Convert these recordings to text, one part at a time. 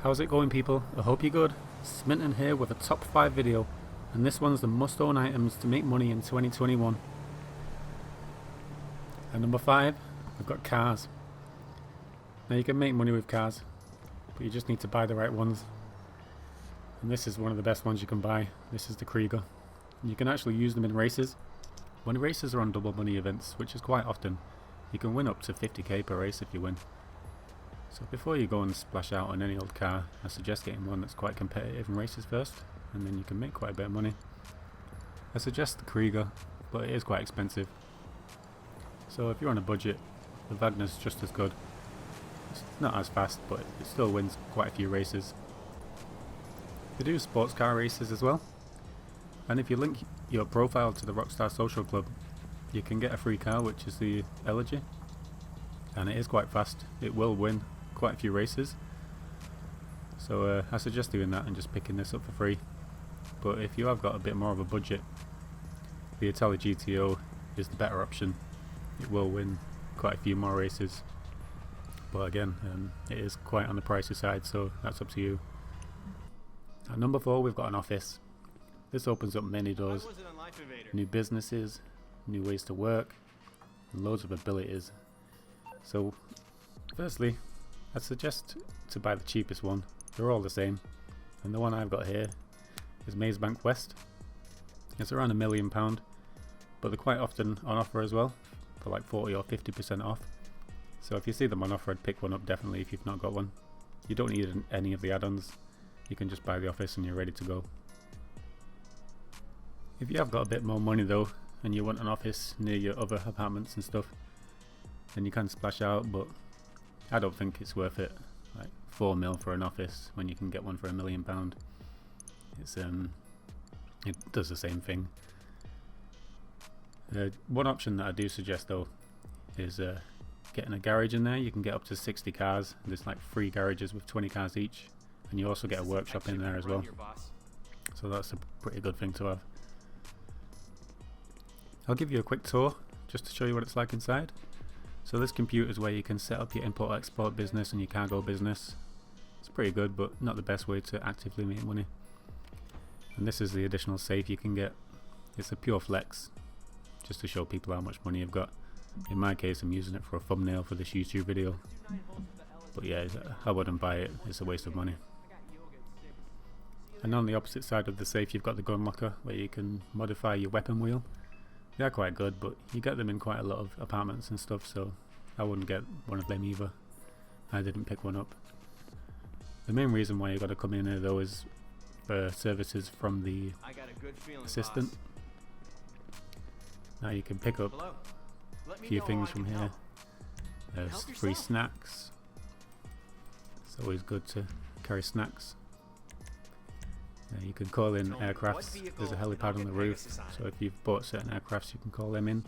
How's it going, people? I hope you're good. Sminton here with a top 5 video, and this one's the must-own items to make money in 2021. At number 5, we've got cars. Now you can make money with cars, but you just need to buy the right ones. And this is one of the best ones you can buy. This is the Krieger. You can actually use them in races. When races are on double money events, which is quite often, you can win up to 50k per race if you win. So before you go and splash out on any old car, I suggest getting one that's quite competitive in races first, and then you can make quite a bit of money. I suggest the Krieger, but it is quite expensive. So if you're on a budget, the Wagner's just as good. It's not as fast, but it still wins quite a few races. They do sports car races as well, and if you link your profile to the Rockstar Social Club, you can get a free car, which is the Elegy, and it is quite fast. It will win quite a few races, so I suggest doing that and just picking this up for free. But if you have got a bit more of a budget, the Italy GTO is the better option. It will win quite a few more races, but again, it is quite on the pricey side, so that's up to you. At number 4, we've got an office. This opens up many doors, new businesses, new ways to work, and loads of abilities. So firstly, I'd suggest to buy the cheapest one. They're all the same, and the one I've got here is Mazebank West. It's around £1 million, but they're quite often on offer as well, for like 40 or 50% off. So if you see them on offer, I'd pick one up definitely if you've not got one. You don't need any of the add-ons. You can just buy the office and you're ready to go. If you have got a bit more money though, and you want an office near your other apartments and stuff, then you can splash out, but I don't think it's worth it. Like 4 mil for an office when you can get one for £1 million. It's it does the same thing. One option that I do suggest though is getting a garage in there. You can get up to 60 cars. There's like 3 garages with 20 cars each, and you also get a workshop in there as well. So that's a pretty good thing to have. I'll give you a quick tour just to show you what it's like inside. So this computer is where you can set up your import-export business and your cargo business. It's pretty good, but not the best way to actively make money. And this is the additional safe you can get. It's a pure flex, just to show people how much money you've got. In my case, I'm using it for a thumbnail for this YouTube video. But yeah, I wouldn't buy it. It's a waste of money. And on the opposite side of the safe, you've got the gun locker, where you can modify your weapon wheel. They're quite good, but you get them in quite a lot of apartments and stuff, so I wouldn't get one of them either. I didn't pick one up. The main reason why you got to come in here though is for services from the assistant. Boss. Now you can pick up a few things from here. There's free snacks. It's always good to carry snacks. You can call in aircrafts. There's a helipad on the roof, so if you've bought certain aircrafts you can call them in,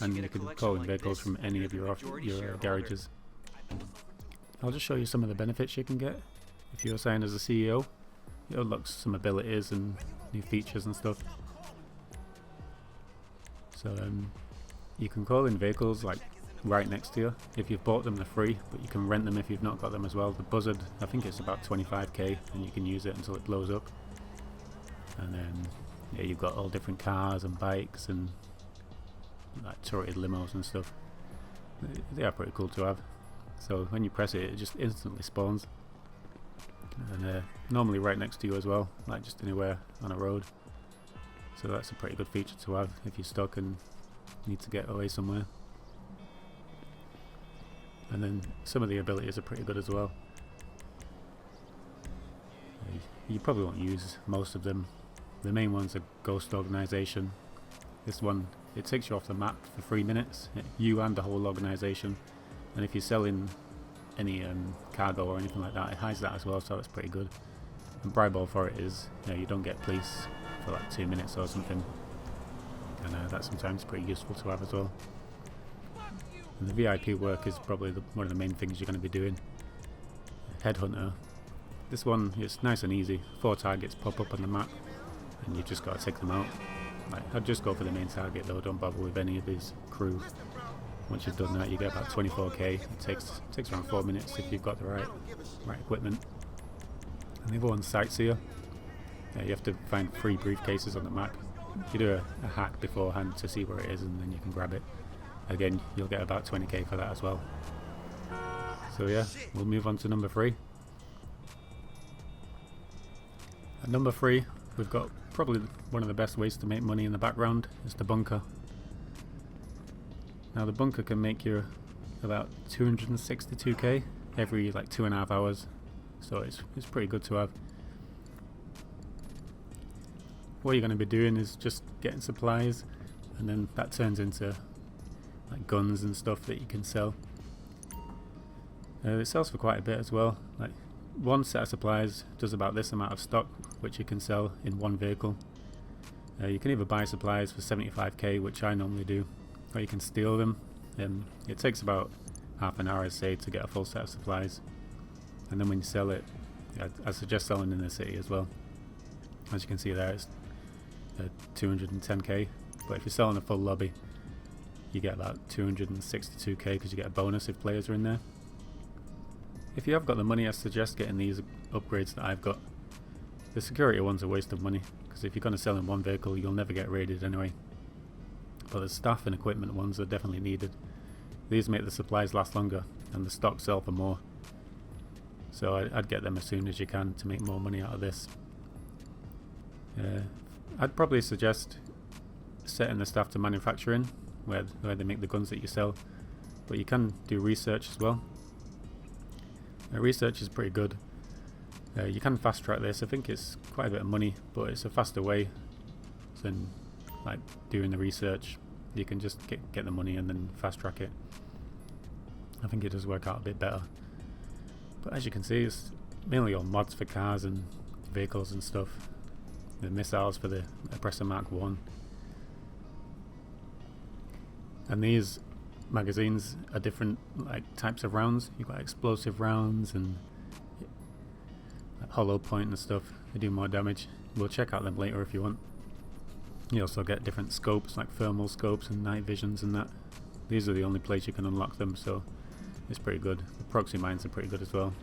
and you can call in vehicles from any of your garages. I'll just show you some of the benefits you can get if you're assigned as a CEO. It unlocks some abilities and new features and stuff. So you can call in vehicles like right next to you. If you've bought them, they're free, but you can rent them if you've not got them as well. The Buzzard, I think it's about 25k, and you can use it until it blows up. And then yeah, you've got all different cars and bikes and like turreted limos and stuff. They are pretty cool to have. So when you press it, it just instantly spawns, and normally right next to you as well, like just anywhere on a road. So that's a pretty good feature to have if you're stuck and need to get away somewhere. And then some of the abilities are pretty good as well. You probably won't use most of them. The main ones are Ghost Organization. This one, it takes you off the map for 3 minutes, you and the whole organization. And if you're selling any cargo or anything like that, it hides that as well, so it's pretty good. And bribe all for it is, you don't get police for like 2 minutes or something, and that's sometimes pretty useful to have as well. And the VIP work is probably one of the main things you're going to be doing. Headhunter. This one is nice and easy. 4 targets pop up on the map, and you've just got to take them out. I'd just go for the main target though, don't bother with any of his crew. Once you've done that, you get about 24k. It takes around 4 minutes if you've got the right equipment. And the other one's Sightseer. You have to find 3 briefcases on the map. You do a hack beforehand to see where it is, and then you can grab it. Again, you'll get about 20k for that as well. So yeah, we'll move on to number 3. At number 3, we've got probably one of the best ways to make money in the background, is the bunker. Now the bunker can make you about 262k every like 2.5 hours, so it's pretty good to have. What you're going to be doing is just getting supplies, and then that turns into like guns and stuff that you can sell. It sells for quite a bit as well. Like one set of supplies does about this amount of stock, which you can sell in one vehicle. You can either buy supplies for 75k, which I normally do, or you can steal them. It takes about half an hour, I'd say, to get a full set of supplies. And then when you sell it, I suggest selling in the city as well. As you can see there, it's 210k, but if you're selling a full lobby, you get about 262k because you get a bonus if players are in there. If you have got the money, I suggest getting these upgrades that I've got. The security one's a waste of money, because if you're going to sell in one vehicle, you'll never get raided anyway. But the staff and equipment ones are definitely needed. These make the supplies last longer, and the stock sell for more. So I'd get them as soon as you can to make more money out of this. I'd probably suggest setting the staff to manufacturing, where they make the guns that you sell. But you can do research as well. Research is pretty good. You can fast track this. I think it's quite a bit of money, but it's a faster way than like doing the research. You can just get the money and then fast track it. I think it does work out a bit better. But as you can see, it's mainly all mods for cars and vehicles and stuff. The missiles for the Oppressor Mark 1. And these magazines are different like types of rounds. You've got explosive rounds and like hollow point and stuff. They do more damage. We'll check out them later if you want. You also get different scopes like thermal scopes and night visions and that. These are the only place you can unlock them, so it's pretty good. The proxy mines are pretty good as well.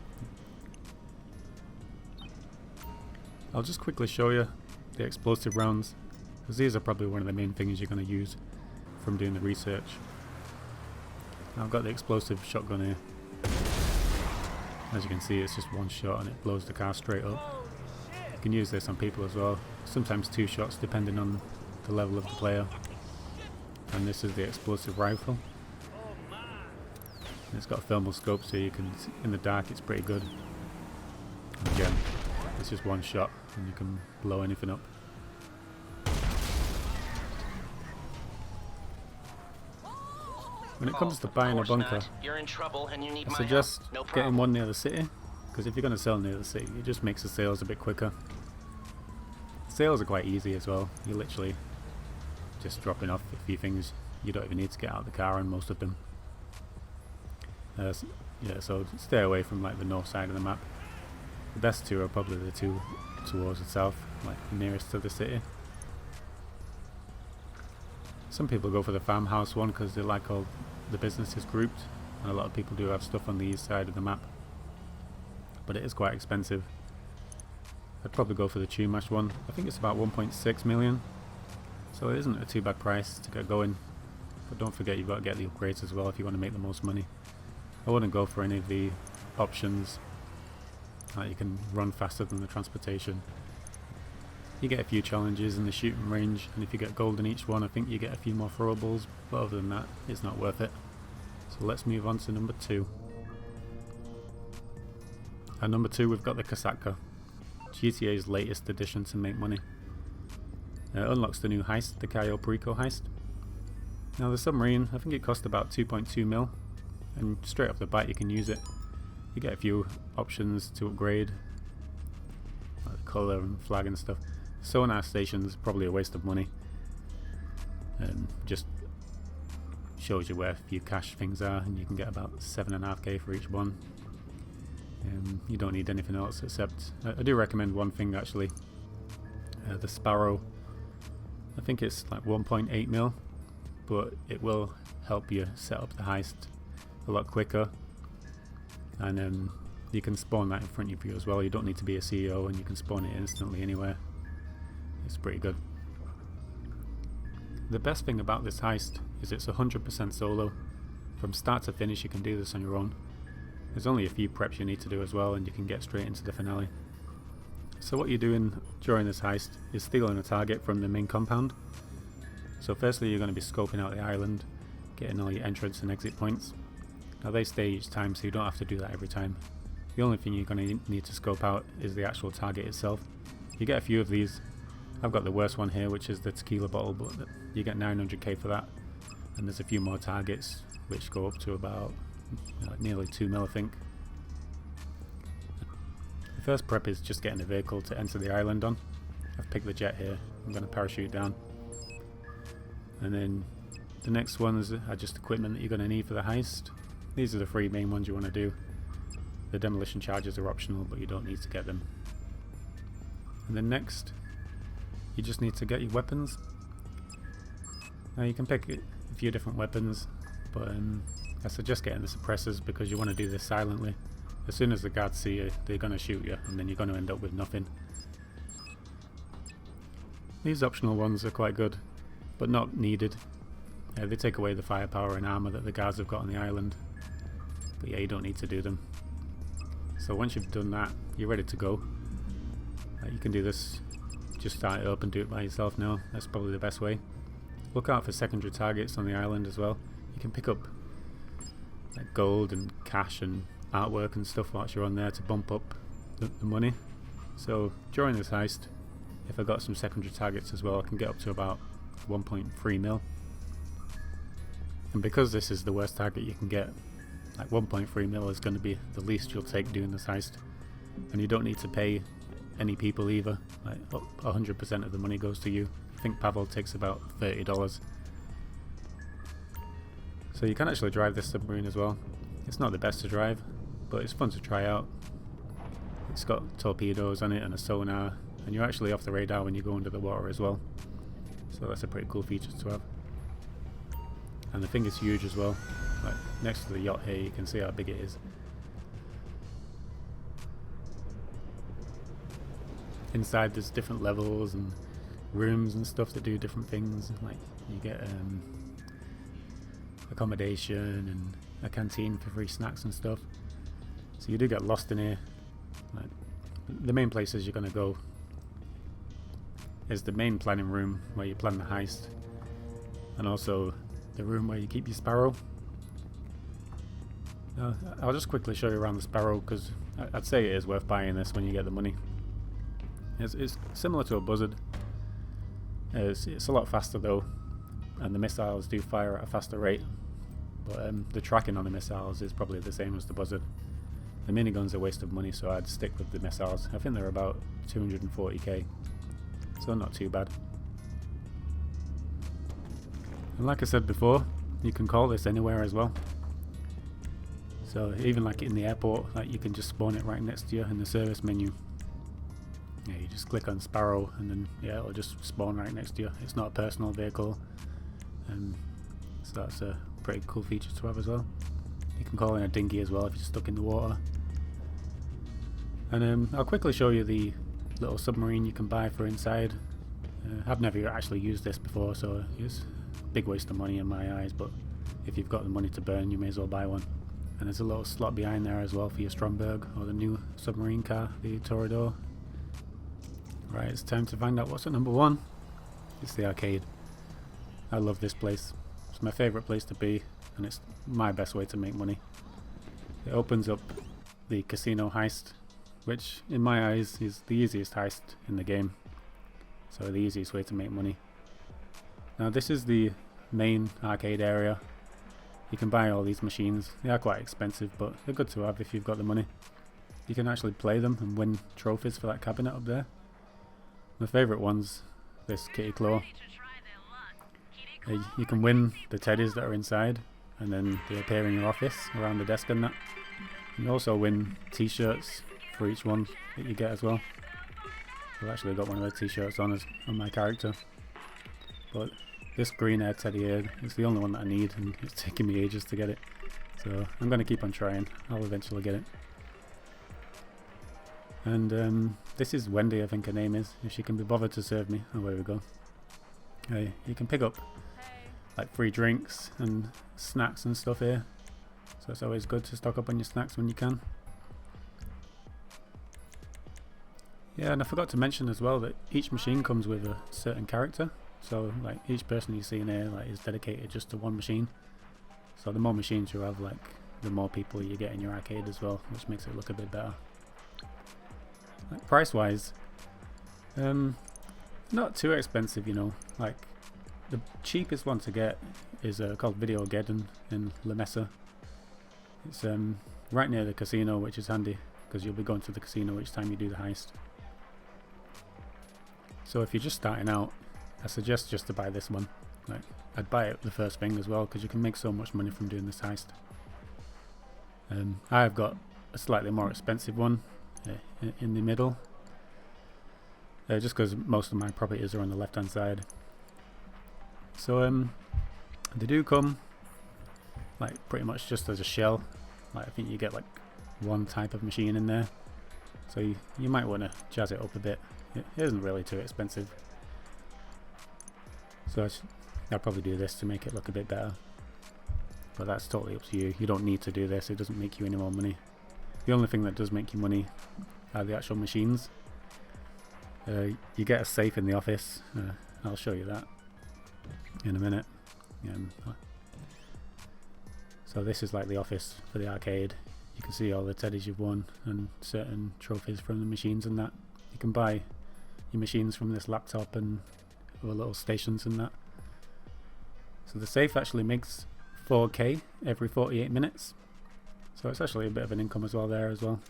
I'll just quickly show you the explosive rounds, because these are probably one of the main things you're going to use from doing the research. I've got the explosive shotgun here. As you can see, it's just one shot and it blows the car straight up. You can use this on people as well, sometimes 2 shots depending on the level of the player. And this is the explosive rifle. It's got a thermal scope, so you can, in the dark it's pretty good. Again, it's just one shot and you can blow anything up. When it comes to buying a bunker, You're in trouble and you need I my suggest help. No getting problem. one near the city, because if you're going to sell near the city, it just makes the sales a bit quicker. Sales are quite easy as well. You're literally just dropping off a few things. You don't even need to get out of the car on most of them. Yeah, so stay away from like the north side of the map. The best 2 are probably the 2 towards the south, like nearest to the city. Some people go for the farmhouse one because they like all the businesses grouped, and a lot of people do have stuff on the east side of the map. But it is quite expensive. I'd probably go for the Chumash one. I think it's about 1.6 million, so it isn't a too bad price to get going. But don't forget, you've got to get the upgrades as well if you want to make the most money. I wouldn't go for any of the options. You can run faster than the transportation. You get a few challenges in the shooting range, and if you get gold in each one, I think you get a few more throwables, but other than that, it's not worth it. So let's move on to number 2. At number 2, we've got the Kosatka, GTA's latest addition to make money. It unlocks the new heist, the Kyo Perico Heist. Now the submarine, I think it cost about 2.2 mil, and straight off the bat you can use it. You get a few options to upgrade, like the colour and flag and stuff. Sonar station's probably a waste of money. Just shows you where a few cash things are, and you can get about 7.5k for each one. You don't need anything else except, I do recommend one thing actually. The Sparrow, I think it's like 1.8 mil, but it will help you set up the heist a lot quicker, and you can spawn that in front of you as well. You don't need to be a CEO, and you can spawn it instantly anywhere. It's pretty good. The best thing about this heist is it's 100% solo. From start to finish you can do this on your own. There's only a few preps you need to do as well, and you can get straight into the finale. So what you're doing during this heist is stealing a target from the main compound. So firstly you're going to be scoping out the island, getting all your entrance and exit points. Now they stay each time, so you don't have to do that every time. The only thing you're going to need to scope out is the actual target itself. You get a few of these. I've got the worst one here, which is the tequila bottle, but you get 900k for that. And there's a few more targets which go up to about nearly 2 mil I think. The first prep is just getting a vehicle to enter the island on. I've picked the jet here. I'm going to parachute down. And then the next ones are just equipment that you're going to need for the heist. These are the 3 main ones you want to do. The demolition charges are optional, but you don't need to get them. And then next, you just need to get your weapons. Now you can pick a few different weapons, but I suggest getting the suppressors because you want to do this silently. As soon as the guards see you, they're going to shoot you, and then you're going to end up with nothing. These optional ones are quite good, but not needed. They take away the firepower and armor that the guards have got on the island. But yeah, you don't need to do them. So once you've done that, you're ready to go. You can do this, just start it up and do it by yourself now. That's probably the best way. Look out for secondary targets on the island as well. You can pick up like gold and cash and artwork and stuff whilst you're on there to bump up the money. So during this heist, if I got some secondary targets as well, I can get up to about 1.3 mil. And because this is the worst target you can get, like 1.3 mil is going to be the least you'll take doing this heist. And you don't need to pay any people either. Like 100% of the money goes to you. I think Pavel takes about $30. So you can actually drive this submarine as well. It's not the best to drive, but it's fun to try out. It's got torpedoes on it and a sonar, and you're actually off the radar when you go under the water as well. So that's a pretty cool feature to have. And the thing is huge as well. Like next to the yacht here, you can see how big it is. Inside there's different levels and rooms and stuff that do different things. Like you get accommodation and a canteen for free snacks and stuff. So you do get lost in here. Like, the main places you're going to go is the main planning room where you plan the heist, and also the room where you keep your Sparrow. I'll just quickly show you around the Sparrow because I'd say it is worth buying this when you get the money. It's similar to a Buzzard. It's a lot faster though, and the missiles do fire at a faster rate, but the tracking on the missiles is probably the same as the Buzzard. The minigun's a waste of money, so I'd stick with the missiles. I think they're about 240k, so not too bad. And like I said before, you can call this anywhere as well. So even like in the airport, like you can just spawn it right next to you in the service menu. Yeah, you just click on Sparrow and then yeah, it'll just spawn right next to you. It's not a personal vehicle, so that's a pretty cool feature to have as well. You can call in a dinghy as well if you're stuck in the water. And I'll quickly show you the little submarine you can buy for inside. I've never actually used this before, so it's a big waste of money in my eyes, but if you've got the money to burn, you may as well buy one. And there's a little slot behind there as well for your Stromberg or the new submarine car, the Toreador. Right, it's time to find out what's at number 1. It's the arcade. I love this place. It's my favourite place to be, and it's my best way to make money. It opens up the casino heist, which in my eyes is the easiest heist in the game. So the easiest way to make money. Now this is the main arcade area. You can buy all these machines. They are quite expensive, but they're good to have if you've got the money. You can actually play them and win trophies for that cabinet up there. My favourite one's this Kitty Claw. You can win the teddies that are inside, and then they appear in your office around the desk and that. You also win t-shirts for each one that you get as well. I've actually got one of those t-shirts on my character. But this green air teddy here is the only one that I need, and it's taking me ages to get it. So I'm going to keep on trying. I'll eventually get it. And this is Wendy, I think her name is, if she can be bothered to serve me. Oh, there we go. You can pick up like free drinks and snacks and stuff here, so it's always good to stock up on your snacks when you can. Yeah, and I forgot to mention as well that each machine comes with a certain character, so like each person you see in here like is dedicated just to one machine. So the more machines you have, like the more people you get in your arcade as well, which makes it look a bit better. Like, price wise, not too expensive, you know. Like the cheapest one to get is called Videogeddon in La Mesa. It's right near the casino, which is handy because you'll be going to the casino each time you do the heist. So if you're just starting out, I suggest just to buy this one. Like, I'd buy it the first thing as well because you can make so much money from doing this heist. I've got a slightly more expensive one in the middle, just because most of my properties are on the left hand side. So they do come like pretty much just as a shell. Like, I think you get like one type of machine in there, so you might want to jazz it up a bit. It isn't really too expensive, so I'll probably do this to make it look a bit better, but that's totally up to you. You don't need to do this, it doesn't make you any more money. The only thing that does make you money are the actual machines. You get a safe in the office, I'll show you that in a minute. So this is like the office for the arcade. You can see all the teddies you've won and certain trophies from the machines and that. You can buy your machines from this laptop and other little stations and that. So the safe actually makes 4K every 48 minutes. So it's actually a bit of an income as well there as well.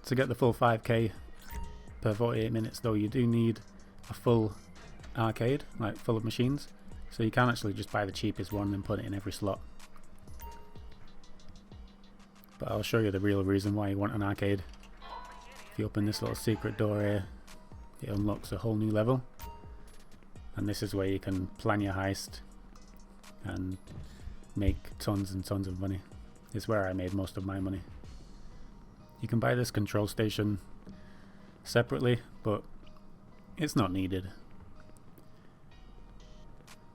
To get the full 5K per 48 minutes though, you do need a full arcade, like full of machines. So you can't actually just buy the cheapest one and put it in every slot. But I'll show you the real reason why you want an arcade. If you open this little secret door here, it unlocks a whole new level. And this is where you can plan your heist and make tons and tons of money. It's where I made most of my money. You can buy this control station separately, but it's not needed.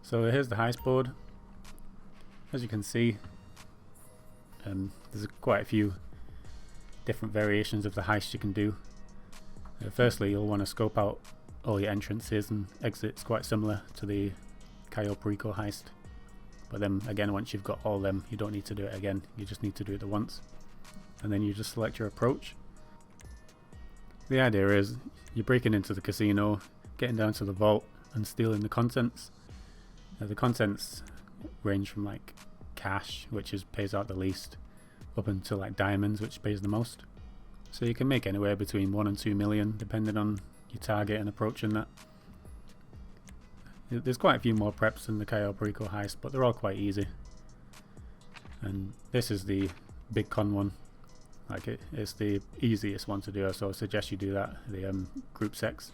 So here's the heist board. As you can see, there's quite a few different variations of the heist you can do. Firstly, you'll want to scope out all your entrances and exits, quite similar to the Kyo Perico Heist. But then again, once you've got all them, you don't need to do it again, you just need to do it once. And then you just select your approach. The idea is you're breaking into the casino, getting down to the vault and stealing the contents. The contents range from like cash, which pays out the least, up until like diamonds, which pays the most. So you can make anywhere between 1 and 2 million depending on your target and approach and that. There's quite a few more preps than the Kyo Perico Heist, but they're all quite easy. And this is the big con one. Like it's the easiest one to do, so I suggest you do that, the group sex.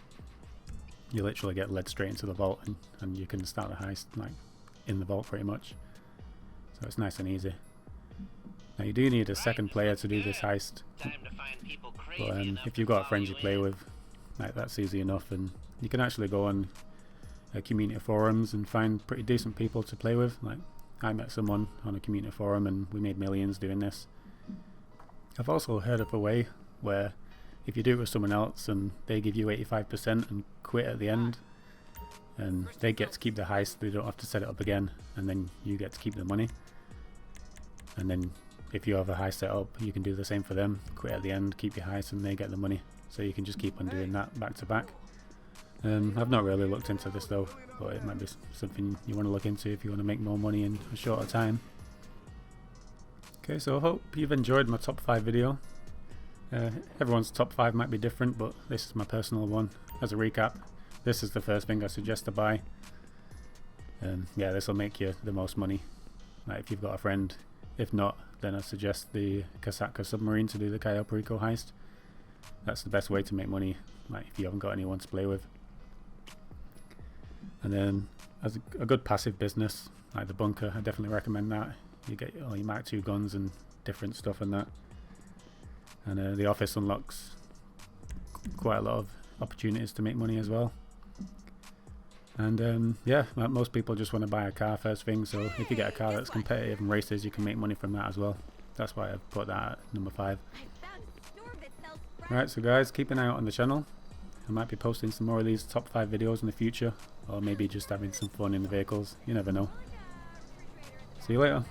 You literally get led straight into the vault and you can start the heist like in the vault pretty much. So it's nice and easy. Now you do need a second player to do this heist, but if you've got friends you play with, like that's easy enough, and you can actually go on community forums and find pretty decent people to play with. Like I met someone on a community forum and we made millions doing this. I've also heard of a way where if you do it with someone else and they give you 85% and quit at the end, and they get to keep the heist, they don't have to set it up again, and then you get to keep the money. And then if you have a heist set up, you can do the same for them, quit at the end, keep your heist, and they get the money. So you can just keep on doing that back to back. I've not really looked into this though, but it might be something you want to look into if you want to make more money in a shorter time. Okay, so I hope you've enjoyed my top 5 video. Everyone's top 5 might be different, but this is my personal one. As a recap, this is the first thing I suggest to buy. Yeah, this will make you the most money, like if you've got a friend. If not, then I suggest the Kasaka submarine to do the Kyo Perico Heist. That's the best way to make money, like if you haven't got anyone to play with. And then as a good passive business, like the bunker, I definitely recommend that. You get all your Mark II guns and different stuff and that. And the office unlocks quite a lot of opportunities to make money as well. And yeah, most people just want to buy a car first thing, so if you get a car that's competitive and races, you can make money from that as well. That's why I've put that at number 5. Right, so guys, keep an eye out on the channel. I might be posting some more of these top 5 videos in the future, or maybe just having some fun in the vehicles. You never know. See you later.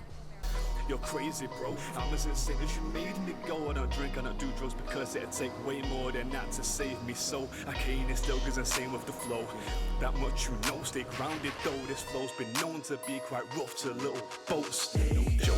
You're crazy, bro. I'm as insane as you made me go. I don't drink, I don't do drugs because it'd take way more than that to save me. So I can't still cause I'm same with the flow. That much you know, stay grounded though. This flow's been known to be quite rough to little boats. No joke.